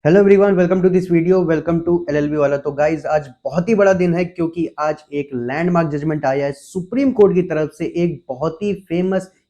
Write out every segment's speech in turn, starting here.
Hello everyone, welcome to this video. Welcome to LLB वाला। तो guys आज बहुत ही बड़ा दिन है क्योंकि आज एक लैंडमार्क जजमेंट आया है सुप्रीम कोर्ट की तरफ से एक बहुत ही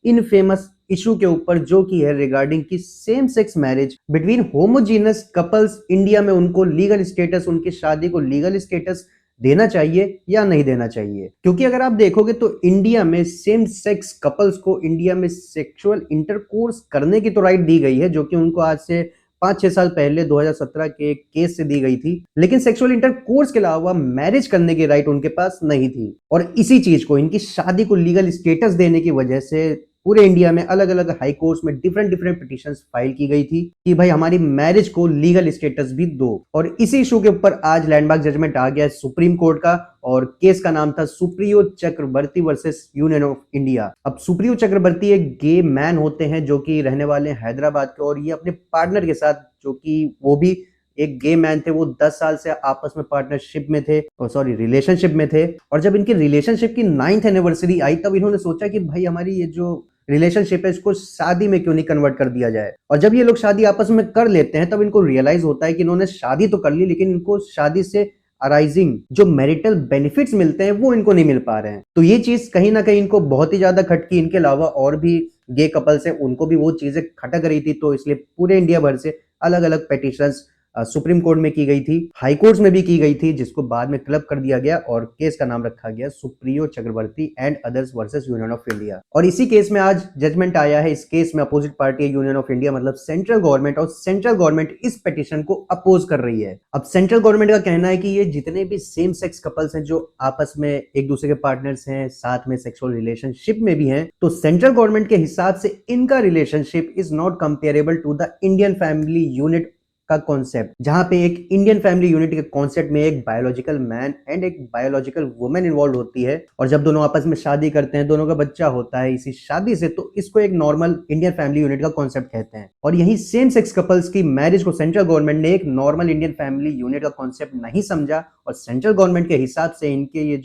इनफेमस इशू के ऊपर, जो कि है रिगार्डिंग की same sex marriage between homogeneous couples India में उनको लीगल स्टेटस, उनकी शादी को लीगल स्टेटस देना चाहिए या नहीं देना चाहिए। क्योंकि अगर आप देखोगे तो इंडिया में सेम सेक्स कपल्स को इंडिया में सेक्सुअल इंटरकोर्स करने की तो राइट दी गई है, जो कि उनको आज से 5-6 साल पहले 2017 के एक केस से दी गई थी। लेकिन सेक्सुअल इंटरकोर्स के अलावा मैरिज करने की राइट उनके पास नहीं थी। और इसी चीज को, इनकी शादी को लीगल स्टेटस देने की वजह से पूरे इंडिया में अलग अलग हाई कोर्ट्स में डिफरेंट पिटीशंस फाइल की गई थी कि भाई हमारी मैरिज को लीगल स्टेटस भी दो। और इसी इशू के ऊपर आज लैंडमार्क जजमेंट आ गया है सुप्रीम कोर्ट का, और केस का नाम था सुप्रियो चक्रवर्ती वर्सेस यूनियन ऑफ इंडिया। अब सुप्रियो चक्रवर्ती एक गे मैन होते हैं जो कि रहने वाले हैं हैदराबाद के, और ये अपने पार्टनर के साथ, जो कि वो भी एक गे मैन थे, वो 10 साल से आपस में पार्टनरशिप में थे, रिलेशनशिप में थे। और जब इनकी रिलेशनशिप की 9th एनिवर्सरी आई, तब इन्होंने सोचा कि भाई हमारी ये जो रिलेशनशिप है इसको शादी में क्यों नहीं कन्वर्ट कर दिया जाए। और जब ये लोग शादी आपस में कर लेते हैं तब इनको रियलाइज होता है कि इन्होंने शादी तो कर ली, लेकिन इनको शादी से अराइजिंग जो मैरिटल बेनिफिट्स मिलते हैं वो इनको नहीं मिल पा रहे हैं। तो ये चीज कहीं ना कहीं इनको बहुत ही ज्यादा खटकी। इनके अलावा और भी गे कपल्स हैं, उनको भी वो चीजें खटक रही थी। तो इसलिए पूरे इंडिया भर से अलग अलग पेटिशंस सुप्रीम कोर्ट में की गई थी, हाई कोर्ट्स में भी की गई थी, जिसको बाद में क्लब कर दिया गया और केस का नाम रखा गया Supriyo Chakraborty and others versus Union of India. और इसी केस में आज जजमेंट आया है। इस केस में अपोजिट पार्टी है यूनियन ऑफ इंडिया, मतलब सेंट्रल गवर्नमेंट, और सेंट्रल गवर्नमेंट इस पिटीशन को अपोज कर रही है। अब सेंट्रल गवर्नमेंट का कहना है कि ये जितने भी सेम सेक्स कपल्स हैं जो आपस में एक दूसरे के पार्टनर्स हैं, साथ में सेक्सुअल रिलेशनशिप में भी हैं, तो सेंट्रल गवर्नमेंट के हिसाब से इनका relationship is not comparable to the Indian family unit का कॉन्सेप्ट, जहां पे एक इंडियन फैमिली यूनिट के कॉन्सेप्ट में एक बायोलॉजिकल मैन एंड एक बायोलॉजिकल वुमेन इन्वॉल्व होती है। और जब दोनों आपस में शादी करते हैं, दोनों का बच्चा होता है इसी शादी से, तो इसको एक नॉर्मल इंडियन फैमिली यूनिट का कॉन्सेप्ट कहते हैं। और यही सेम सेक्स कपल्स की मैरिज को सेंट्रल गवर्नमेंट ने एक नॉर्मल इंडियन फैमिली यूनिट का कॉन्सेप्ट नहीं समझा, और सेंट्रल गवर्नमेंट के हिसाब से इनके ये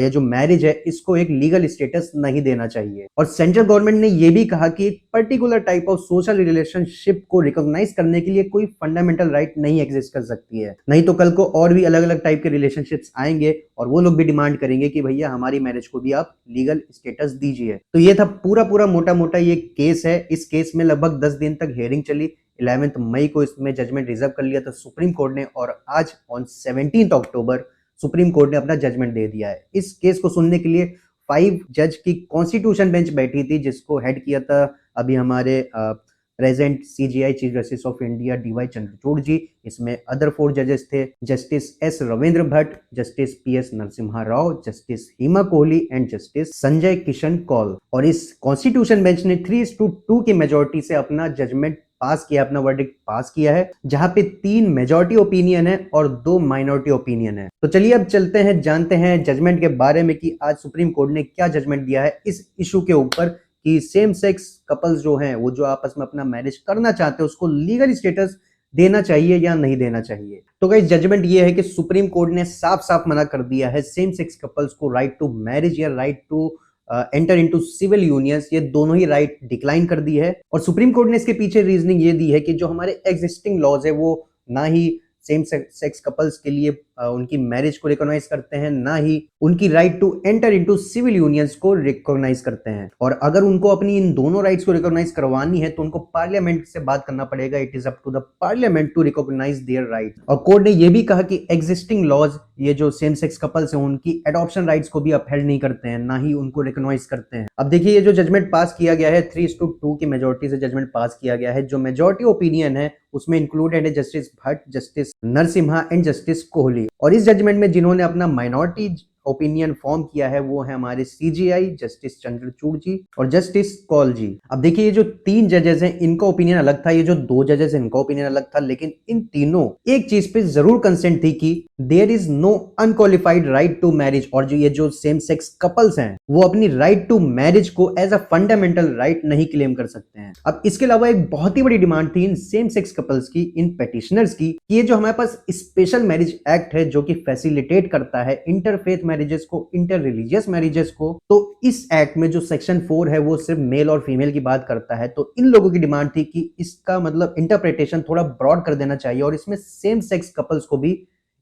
जो मैरिज है इसको एक लीगल स्टेटस नहीं देना चाहिए। और सेंट्रल गवर्नमेंट ने ये भी कहा कि एक particular type of social relationship को रिकॉग्नाइज करने के लिए कोई फंडामेंटल राइट नहीं एग्जिस्ट कर सकती है। नहीं तो कल को और भी अलग अलग टाइप के रिलेशनशिप्स आएंगे और वो लोग भी डिमांड करेंगे कि भैया हमारी मैरिज को भी आप लीगल स्टेटस दीजिए। तो ये था पूरा मोटा मोटा ये केस है। इस केस में लगभग 10 दिन तक हियरिंग चली। 11 मई को इसमें जजमेंट रिजर्व कर लिया था सुप्रीम कोर्ट ने, और आज ऑन 17 अक्टूबर सुप्रीम कोर्ट ने अपना जजमेंट दे दिया है। इस केस को सुनने के लिए 5 जज की कॉन्स्टिट्यूशन बेंच बैठी थी, जिसको हेड किया था अभी हमारे present CGI chief justice of India DY Chandrachud ji. इसमें अदर 4 जजेस थे, justice S Ravindra Bhat, justice PS Narasimha Rao, justice Hima Kohli and justice Sanjay Kishan Kaul. और इस कॉन्स्टिट्यूशन बेंच ने 3:2 की मेजोरिटी से अपना जजमेंट पास किया, अपना वर्डिक्ट पास किया है, जहां पे 3 मेजॉरिटी ओपिनियन है और 2 माइनॉरिटी ओपिनियन है। तो चलिए अब चलते हैं, जानते हैं जजमेंट के बारे में कि आज सुप्रीम कोर्ट ने क्या जजमेंट दिया है इस इशू के ऊपर कि सेम सेक्स कपल्स जो हैं वो जो आपस में अपना मैरिज करना चाहते हैं उसको लीगल स्टेटस देना चाहिए या नहीं देना चाहिए। तो गाइस जजमेंट ये है कि सुप्रीम कोर्ट ने साफ साफ मना कर दिया है सेम सेक्स कपल्स को राइट टू मैरिज या right to enter into civil unions, ये दोनों ही राइट डिक्लाइन कर दी है। और सुप्रीम कोर्ट ने इसके पीछे रीजनिंग ये दी है कि जो हमारे एग्जिस्टिंग लॉज है वो ना ही सेम सेक्स कपल्स के लिए उनकी मैरिज को रिकॉग्नाइज करते हैं, ना ही उनकी right to enter into civil unions को रिकॉग्नाइज करते हैं। और अगर उनको अपनी इन दोनों राइट्स को रिकॉग्नाइज करवानी है तो उनको पार्लियामेंट से बात करना पड़ेगा। It is up to the parliament to recognise their right. और कोर्ट ने यह भी कहा कि एग्जिस्टिंग लॉज, ये जो सेम सेक्स कपल्स हैं, उनकी एडॉप्शन राइट्स को भी अपहेल्ड नहीं करते हैं, ना ही उनको रिकॉग्नाइज करते हैं। अब देखिए, ये जो जजमेंट पास किया गया है 3:2 की मेजोरिटी से जजमेंट पास किया गया है। जो मेजोरिटी ओपिनियन है उसमें इंक्लूडेड है justice Bhatt, justice Narasimha and justice Kohli. और इस जजमेंट में जिन्होंने अपना माइनॉरिटी ओपिनियन फॉर्म किया है वो है हमारे सीजीआई जस्टिस चंद्रचूड़ जी और जस्टिस कौल जी। अब देखिए, ये जो 3 जजेस हैं इनका ओपिनियन अलग था, ये जो 2 जजेस हैं इनका ओपिनियन अलग था, लेकिन इन तीनों एक चीज पे जरूर कंसेंट थी कि there is no unqualified right to marriage. और जो ये जो सेम सेक्स कपल्स हैं वो अपनी राइट टू मैरिज को एज अ फंडामेंटल राइट नहीं क्लेम कर सकते हैं। अब इसके अलावा एक बहुत ही बड़ी डिमांड थी इन सेम सेक्स कपल्स की, इन पेटिशनर्स की, कि ये जो हमारे पास स्पेशल मैरिज एक्ट है जो कि फैसिलिटेट करता है इंटरफेथ मैरिजेस को, इंटर रिलीजियस मैरिजेस को। तो इस एक्ट में जो सेक्शन 4 है वो सिर्फ मेल और फीमेल की बात करता है। तो इन लोगों की डिमांड थी कि इसका मतलब इंटरप्रिटेशन थोड़ा ब्रॉड कर देना चाहिए और इसमें सेम सेक्स कपल्स को भी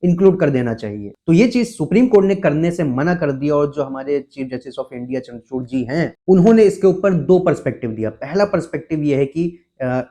इंक्लूड कर देना चाहिए। तो ये चीज सुप्रीम कोर्ट ने करने से मना कर दिया और जो हमारे chief justice of India Chandrachud ji हैं, उन्होंने इसके ऊपर दो पर्सपेक्टिव दिया। पहला पर्सपेक्टिव ये है कि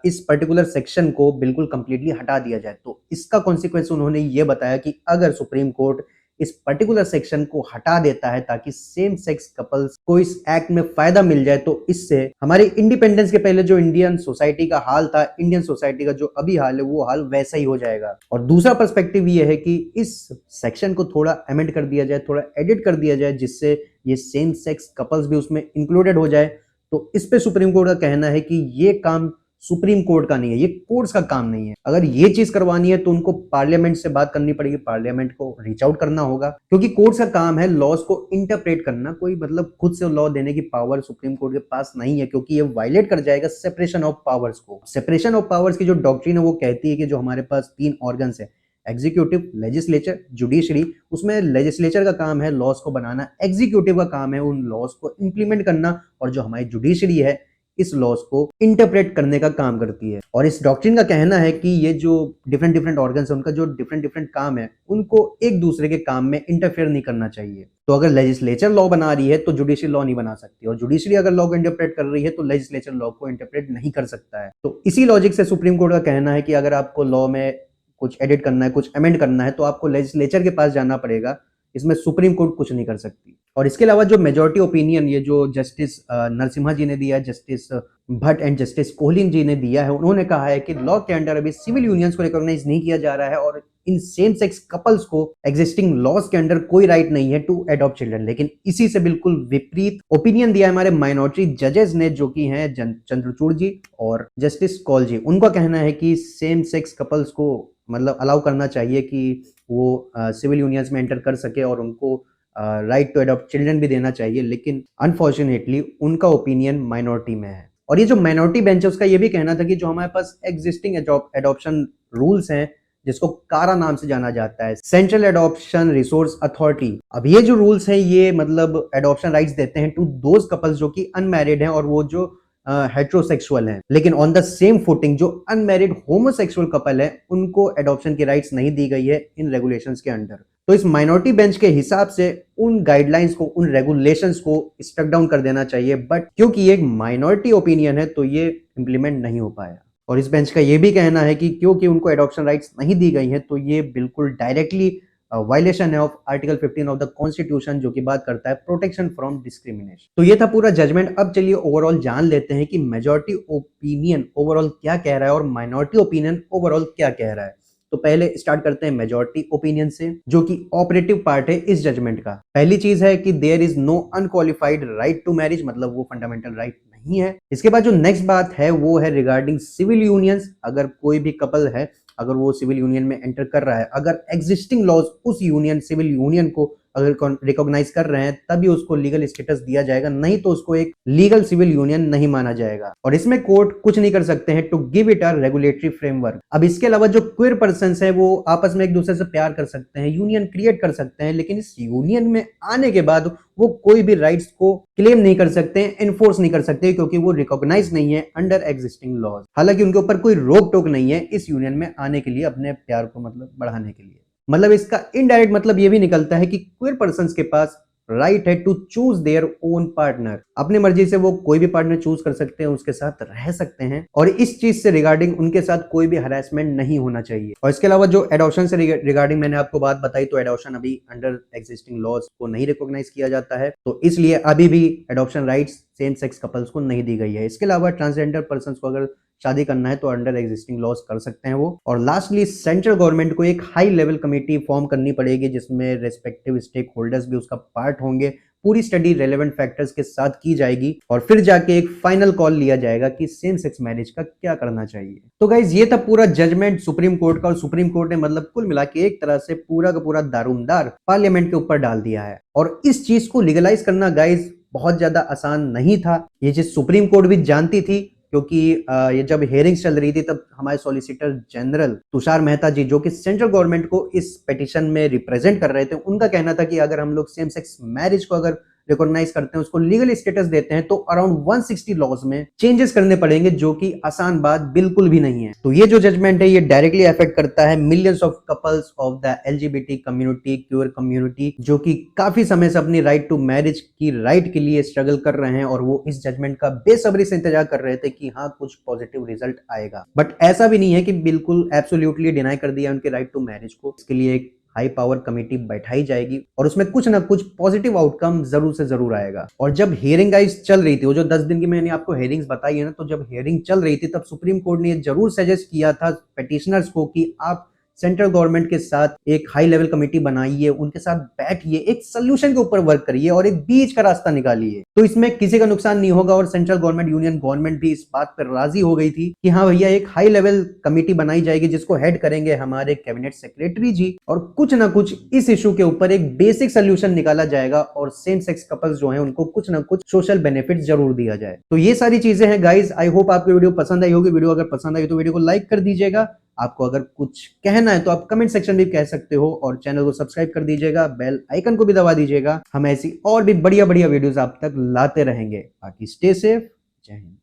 इस पर्टिकुलर सेक्शन को बिल्कुल कंप्लीटली हटा दिया जाए। तो इसका कॉन्सिक्वेंस उन्होंने ये बताया कि अगर सुप्रीम कोर्ट इस पर्टिकुलर सेक्शन को हटा देता है ताकि सेम सेक्स कपल्स को इस एक्ट में फायदा मिल जाए, तो इससे हमारे इंडिपेंडेंस के पहले जो इंडियन सोसाइटी का हाल था, इंडियन सोसाइटी का जो अभी हाल है, वो हाल वैसा ही हो जाएगा। और दूसरा पर्सपेक्टिव ये है कि इस सेक्शन को थोड़ा अमेंड कर दिया जाए, थोड़ा एडिट कर दिया जाए, जिससे ये सेम सेक्स कपल्स भी उसमें इंक्लूडेड हो जाए। तो इस पे सुप्रीम कोर्ट का कहना है कि ये काम सुप्रीम कोर्ट का नहीं है, ये कोर्ट्स का काम नहीं है। अगर ये चीज करवानी है तो उनको पार्लियामेंट से बात करनी पड़ेगी, पार्लियामेंट को रीच आउट करना होगा, क्योंकि कोर्ट्स का काम है लॉज को इंटरप्रेट करना। कोई मतलब खुद से लॉ देने की पावर सुप्रीम कोर्ट के पास नहीं है, क्योंकि ये वायलेट कर जाएगा सेपरेशन ऑफ पावर्स को। सेपरेशन ऑफ पावर्स की जो डॉक्ट्रिन है वो कहती है कि जो हमारे पास 3 ऑर्गन्स है, एग्जीक्यूटिव, लेजिस्लेचर, जुडिशरी, उसमें लेजिस्लेचर का काम है लॉज को बनाना, एग्जीक्यूटिव का काम है उन लॉज को इंप्लीमेंट करना, और जो हमारी जुडिशरी है इस लॉज को इंटरप्रेट करने का काम करती है। और इस डॉक्ट्रिन का कहना है कि ये जो डिफरेंट ऑर्गन्स है, उनका जो डिफरेंट काम है, उनको एक दूसरे के काम में इंटरफेयर नहीं करना चाहिए। तो अगर लेजिस्लेचर लॉ बना रही है तो जुडिशरी लॉ नहीं बना सकती, और जुडिशरी अगर लॉ को इंटरप्रेट कर रही है तो लेजिस्लेचर लॉ को इंटरप्रेट नहीं कर सकता है। तो इसी लॉजिक से सुप्रीम कोर्ट का कहना है कि अगर आपको लॉ में कुछ एडिट करना है, कुछ अमेंड करना है, तो आपको लेजिस्लेचर के पास जाना पड़ेगा, इसमें सुप्रीम कोर्ट कुछ नहीं कर सकती। और इसके अलावा जो मेजॉरिटी ओपिनियन ये जो जस्टिस नरसिम्हा जी ने दिया है, justice Bhatt and justice Kohli ji ने दिया है, उन्होंने कहा है कि लॉ के अंडर अभी सिविल यूनियंस को रिकॉग्नाइज नहीं किया जा रहा है और इन सेम सेक्स कपल्स को एग्जिस्टिंग लॉज के अंडर कोई राइट नहीं है टू एडॉप्ट चिल्ड्रन। लेकिन इसी से बिल्कुल विपरीत ओपिनियन दिया है हमारे माइनॉरिटी जजेस ने, जो कि हैं चंद्रचूड़ जी और जस्टिस कौल जी। उनका कहना है कि सेम सेक्स कपल्स को मतलब अलाउ करना चाहिए कि वो सिविल यूनियंस में एंटर कर सके और उनको राइट टू अडॉप्ट चिल्ड्रन भी देना चाहिए। लेकिन अनफॉर्चुनेटली उनका ओपिनियन माइनॉरिटी में है। और ये जो माइनॉरिटी बेंच है उसका ये भी कहना था कि जो हमारे पास एग्जिस्टिंग एडॉप्शन रूल्स हैं, जिसको कारा नाम से जाना जाता है, सेंट्रल एडॉप्शन रिसोर्स अथॉरिटी, अब ये जो रूल्स हैं ये मतलब एडॉप्शन राइट्स देते हैं टू दोज कपल्स जो कि अनमैरिड हैं और वो जो हेट्रोसेक्सुअल हैं। लेकिन ऑन द सेम फुटिंग जो अनमैरिड होमोसेक्सुअल कपल है, उनको एडॉप्शन की राइट्स नहीं दी गई है इन रेगुलेशंस के अंडर। तो इस माइनॉरिटी बेंच के हिसाब से उन गाइडलाइंस को, उन रेगुलेशंस को स्टक डाउन कर देना चाहिए, बट क्योंकि ये एक माइनॉरिटी ओपिनियन है तो ये इंप्लीमेंट नहीं हो पाया। और इस बेंच का ये भी कहना है कि क्योंकि उनको एडॉप्शन राइट्स नहीं दी गई हैं तो ये बिल्कुल डायरेक्टली वायलेशन है of article 15 of the constitution, जो कि बात करता है प्रोटेक्शन फ्रॉम डिस्क्रिमिनेशन। तो ये था पूरा जजमेंट। अब चलिए ओवरऑल जान लेते हैं कि मेजॉरिटी ओपिनियन ओवरऑल क्या कह रहा है और माइनॉरिटी ओपिनियन ओवरऑल क्या कह रहा है। तो पहले स्टार्ट करते हैं मेजॉरिटी ओपिनियन से, जो कि ऑपरेटिव पार्ट है इस जजमेंट का। पहली चीज है कि there is no unqualified right to marriage, मतलब वो फंडामेंटल राइट नहीं है। इसके बाद जो नेक्स्ट बात है वो है रिगार्डिंग सिविल यूनियंस। अगर कोई भी कपल है, अगर वो सिविल यूनियन में एंटर कर रहा है, अगर एग्जिस्टिंग लॉज उस यूनियन, सिविल यूनियन को अगर रिकॉग्नाइज कर रहे हैं, तभी उसको लीगल स्टेटस दिया जाएगा, नहीं तो उसको एक लीगल सिविल यूनियन नहीं माना जाएगा। और इसमें कोर्ट कुछ नहीं कर सकते हैं to give it a regulatory framework. अब इसके अलावा जो क्वेयर पर्सन्स है वो आपस में एक दूसरे से प्यार कर सकते हैं, यूनियन क्रिएट कर सकते हैं, लेकिन इस यूनियन में आने के बाद वो कोई भी राइट्स को क्लेम नहीं कर सकते, एनफोर्स नहीं कर सकते, क्योंकि वो रिकॉग्नाइज नहीं है अंडर एग्जिस्टिंग लॉज। हालांकि उनके ऊपर कोई रोक टोक नहीं है इस यूनियन में आने के लिए, अपने प्यार को मतलब बढ़ाने के लिए। मतलब इसका इनडायरेक्ट मतलब ये भी निकलता है कि क्वेयर पर्सन्स के पास राइट है to choose their own partner. अपनी मर्जी से वो कोई भी पार्टनर चूज कर सकते हैं, उसके साथ रह सकते हैं, और इस चीज से रिगार्डिंग उनके साथ कोई भी हरासमेंट नहीं होना चाहिए। और इसके अलावा जो एडॉप्शन से रिगार्डिंग मैंने आपको बात बताई, तो एडॉप्शन अभी अंडर एग्जिस्टिंग लॉज को नहीं रिकॉग्नाइज किया जाता है, तो इसलिए अभी भी adoption rights same sex couples को नहीं दी गई है। इसके अलावा ट्रांसजेंडर पर्सन को अगर शादी करना है तो अंडर एग्जिस्टिंग लॉज कर सकते हैं वो। और लास्टली सेंट्रल गवर्नमेंट को एक हाई लेवल कमेटी फॉर्म करनी पड़ेगी, जिसमें रेस्पेक्टिव स्टेक होल्डर्स भी उसका पार्ट होंगे। पूरी स्टडी रेलेवेंट फैक्टर्स के साथ की जाएगी और फिर जाके एक फाइनल कॉल लिया जाएगा कि सेम सेक्स मैरिज का क्या करना चाहिए। तो गाइज ये था पूरा जजमेंट सुप्रीम कोर्ट का, और सुप्रीम कोर्ट ने मतलब कुल मिला के एक तरह से पूरा का पूरा दारोमदार पार्लियामेंट के ऊपर डाल दिया है। और इस चीज को लीगलाइज करना गाइज बहुत ज्यादा आसान नहीं था। ये चीज सुप्रीम कोर्ट भी जानती थी, क्योंकि ये जब हेयरिंग्स चल रही थी तब हमारे सॉलिसिटर जनरल तुषार मेहता जी, जो कि सेंट्रल गवर्नमेंट को इस पिटीशन में रिप्रेजेंट कर रहे थे, उनका कहना था कि अगर हम लोग सेम सेक्स मैरिज को अगर रिकॉग्नाइज करते हैं, उसको लीगल स्टेटस देते हैं, तो अराउंड 160 लॉज में चेंजेस करने पड़ेंगे, जो कि आसान बात बिल्कुल भी नहीं है। तो ये जो जजमेंट है ये डायरेक्टली अफेक्ट करता है millions of couples of the LGBT community, queer community, जो कि काफी समय से अपनी राइट टू मैरिज की राइट के लिए स्ट्रगल कर रहे हैं और वो इस जजमेंट का बेसब्री से इंतजार कर रहे थे कि हाँ कुछ पॉजिटिव रिजल्ट आएगा। बट ऐसा भी नहीं है कि बिल्कुल एब्सोल्युटली डिनाई कर दिया उनके राइट टू मैरिज को। इसके लिए एक हाई पावर कमेटी बैठाई जाएगी और उसमें कुछ ना कुछ पॉजिटिव आउटकम जरूर से जरूर आएगा। और जब हियरिंग गाइस चल रही थी, वो जो 10 दिन की मैंने आपको हियरिंग्स बताई है ना, तो जब हियरिंग चल रही थी तब सुप्रीम कोर्ट ने ये जरूर सजेस्ट किया था पिटिशनर्स को कि आप सेंट्रल गवर्नमेंट के साथ एक हाई लेवल कमेटी बनाइए, उनके साथ बैठिए, एक सोल्यूशन के ऊपर वर्क करिए और एक बीच का रास्ता निकालिए, तो इसमें किसी का नुकसान नहीं होगा। और सेंट्रल गवर्नमेंट, यूनियन गवर्नमेंट भी इस बात पर राजी हो गई थी कि हाँ भैया एक हाई लेवल कमेटी बनाई जाएगी जिसको हेड करेंगे हमारे कैबिनेट सेक्रेटरी जी, और कुछ ना कुछ इस इशू के ऊपर एक बेसिक सोल्यूशन निकाला जाएगा और सेम सेक्स कपल्स जो हैं उनको कुछ ना कुछ सोशल बेनिफिट जरूर दिया जाए। तो ये सारी चीजें हैं गाइज। आई होप आपको वीडियो पसंद आई होगी। वीडियो अगर पसंद आई तो वीडियो को लाइक कर दीजिएगा। आपको अगर कुछ कहना है तो आप कमेंट सेक्शन में कह सकते हो और चैनल को सब्सक्राइब कर दीजिएगा, बेल आइकन को भी दबा दीजिएगा। हम ऐसी और भी बढ़िया बढ़िया वीडियोस आप तक लाते रहेंगे। बाकी स्टे सेफ। जय हिंद।